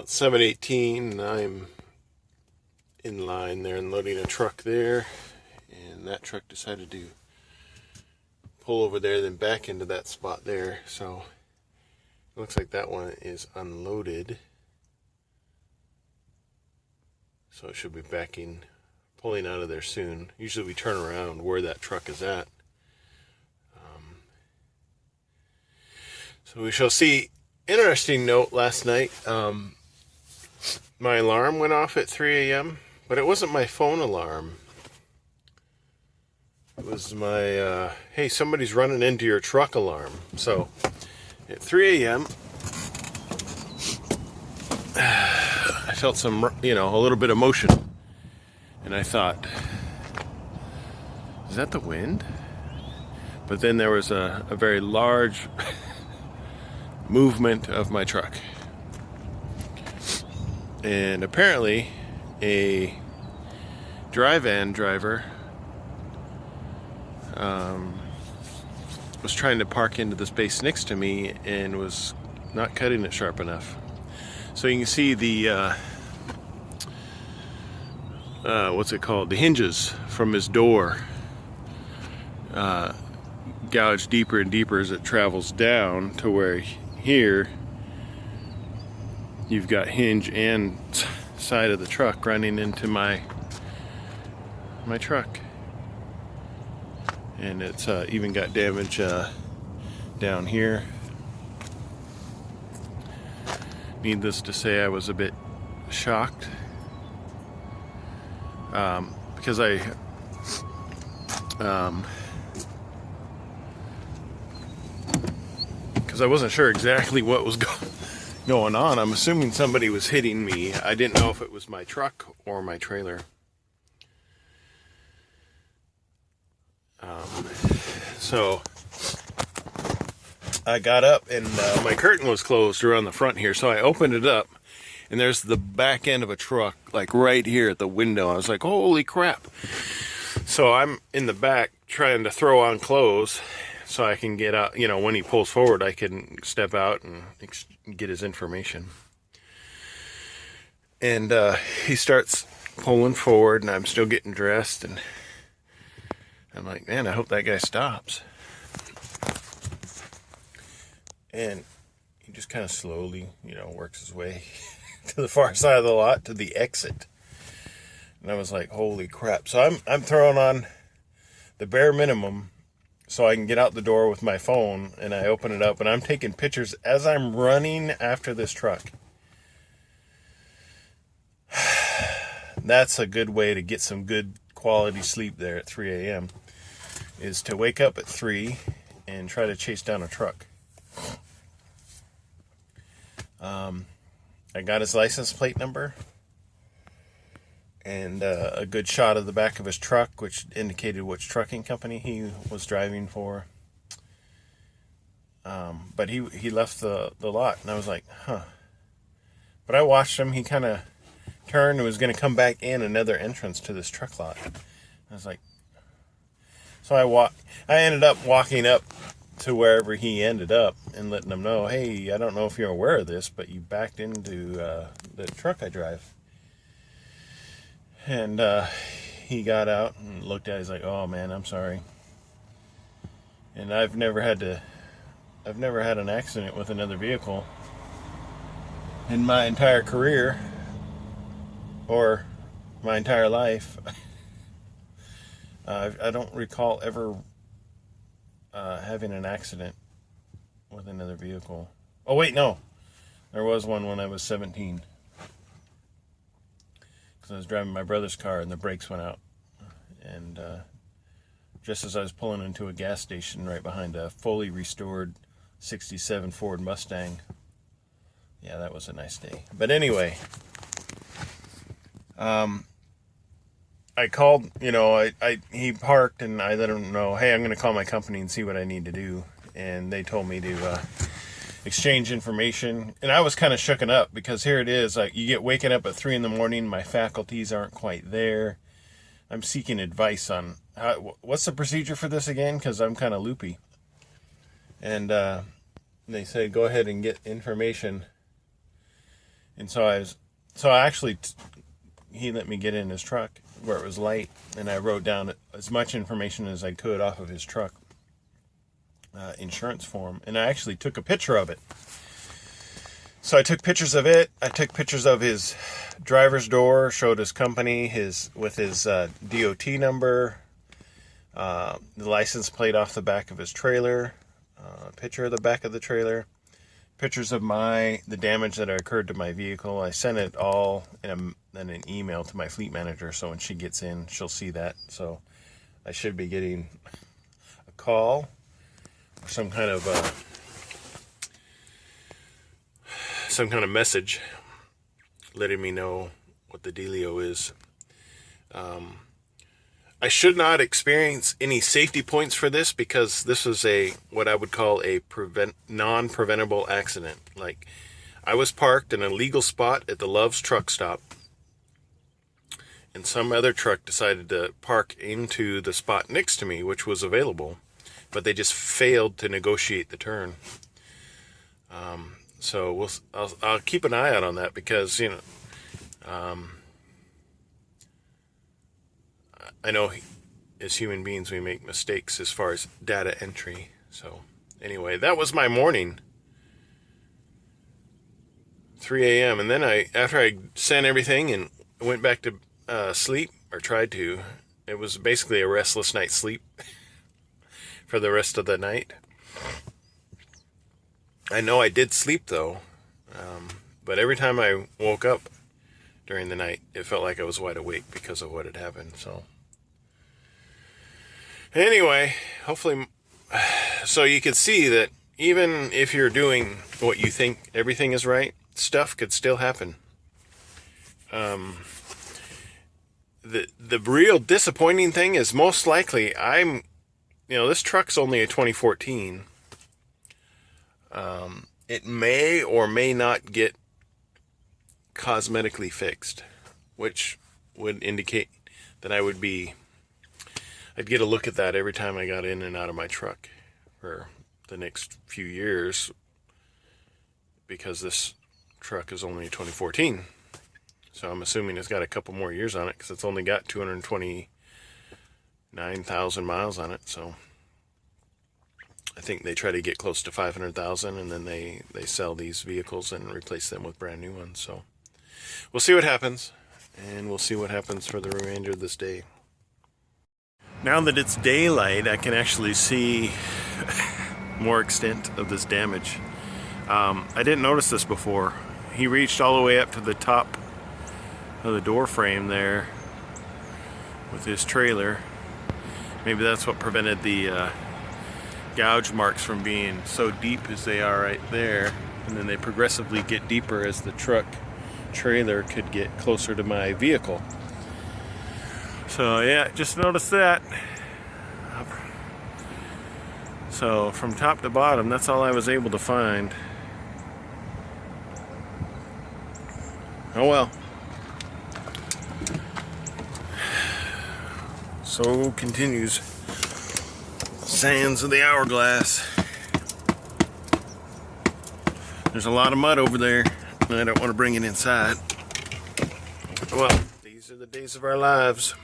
It's 7:18 and I'm in line there and loading a truck there, and that truck decided to pull over there then back into that spot there, so it looks like that one is unloaded, so it should be pulling out of there soon. Usually we turn around where that truck is at. So we shall see. Interesting note last night, my alarm went off at 3 a.m., but it wasn't my phone alarm. It was my, hey, somebody's running into your truck alarm. So at 3 a.m., I felt some, a little bit of motion. And I thought, is that the wind? But then there was a very large movement of my truck, and apparently a dry van driver was trying to park into the space next to me and was not cutting it sharp enough. So you can see the what's it called, the hinges from his door gouge deeper and deeper as it travels down to where here you've got hinge and side of the truck running into my truck, and it's even got damage down here. Needless to say, I was a bit shocked because I wasn't sure exactly what was going on. I'm assuming somebody was hitting me. I didn't know if it was my truck or my trailer. So I got up and my curtain was closed around the front here, so I opened it up and there's the back end of a truck like right here at the window. I was like, holy crap. So I'm in the back trying to throw on clothes so I can get out, when he pulls forward, I can step out and get his information. And he starts pulling forward, and I'm still getting dressed, and I'm like, man, I hope that guy stops. And he just kind of slowly, works his way to the far side of the lot to the exit. And I was like, holy crap. So I'm throwing on the bare minimum so I can get out the door with my phone, and I open it up and I'm taking pictures as I'm running after this truck. That's a good way to get some good quality sleep there at 3 a.m. is to wake up at 3 and try to chase down a truck. I got his license plate number and a good shot of the back of his truck, which indicated which trucking company he was driving for. But he left the lot, and I was like, huh. But I watched him. He kind of turned and was going to come back in another entrance to this truck lot. I was like, so I ended up walking up to wherever he ended up and letting him know, hey, I don't know if you're aware of this, but you backed into the truck I drive. And he got out and looked at it. He's like, oh man, I'm sorry. And I've never had an accident with another vehicle in my entire career or my entire life. I don't recall ever having an accident with another vehicle. Oh wait, no. There was one when I was 17. I was driving my brother's car and the brakes went out, and just as I was pulling into a gas station right behind a fully restored 67 Ford Mustang. Yeah, that was a nice day. But anyway, I called, he parked and I let him know, hey, I'm going to call my company and see what I need to do. And they told me to exchange information, and I was kind of shooken up because here it is, like, you get waking up at 3 in the morning, my faculties aren't quite there. I'm seeking advice on what's the procedure for this again, because I'm kind of loopy. And they said, go ahead and get information And so I actually, he let me get in his truck where it was light, and I wrote down as much information as I could off of his truck insurance form, and I actually took a picture of it. So I took pictures of it. I took pictures of his driver's door, showed his company, with his DOT number, the license plate off the back of his trailer, a picture of the back of the trailer, pictures of the damage that occurred to my vehicle. I sent it all in an email to my fleet manager, so when she gets in, she'll see that. So I should be getting a call or some kind of message letting me know what the dealio is. I should not experience any safety points for this, because this was what I would call a non-preventable accident. Like, I was parked in a legal spot at the Love's truck stop, and some other truck decided to park into the spot next to me, which was available, but they just failed to negotiate the turn. So I'll keep an eye out on that, because, you know, I know as human beings we make mistakes as far as data entry. So anyway, that was my morning, 3 a.m. And then after I sent everything and went back to sleep, or tried to, it was basically a restless night's sleep for the rest of the night. I know I did sleep though, but every time I woke up during the night, it felt like I was wide awake because of what had happened. So anyway, hopefully, so you can see that even if you're doing what you think everything is right, stuff could still happen. The real disappointing thing is, most likely this truck's only a 2014. It may or may not get cosmetically fixed, which would indicate that I'd get a look at that every time I got in and out of my truck for the next few years, because this truck is only 2014. So I'm assuming it's got a couple more years on it, because it's only got 229,000 miles on it. So I think they try to get close to 500,000, and then they sell these vehicles and replace them with brand new ones. So we'll see what happens, and we'll see what happens for the remainder of this day. Now that it's daylight, I can actually see more extent of this damage. I didn't notice this before. He reached all the way up to the top of the door frame there with his trailer. Maybe that's what prevented the gouge marks from being so deep as they are right there, and then they progressively get deeper as the truck trailer could get closer to my vehicle. So yeah, just noticed that. So from top to bottom, that's all I was able to find. Oh well. So continues sands of the hourglass. There's a lot of mud over there, and I don't want to bring it inside. Well, these are the days of our lives.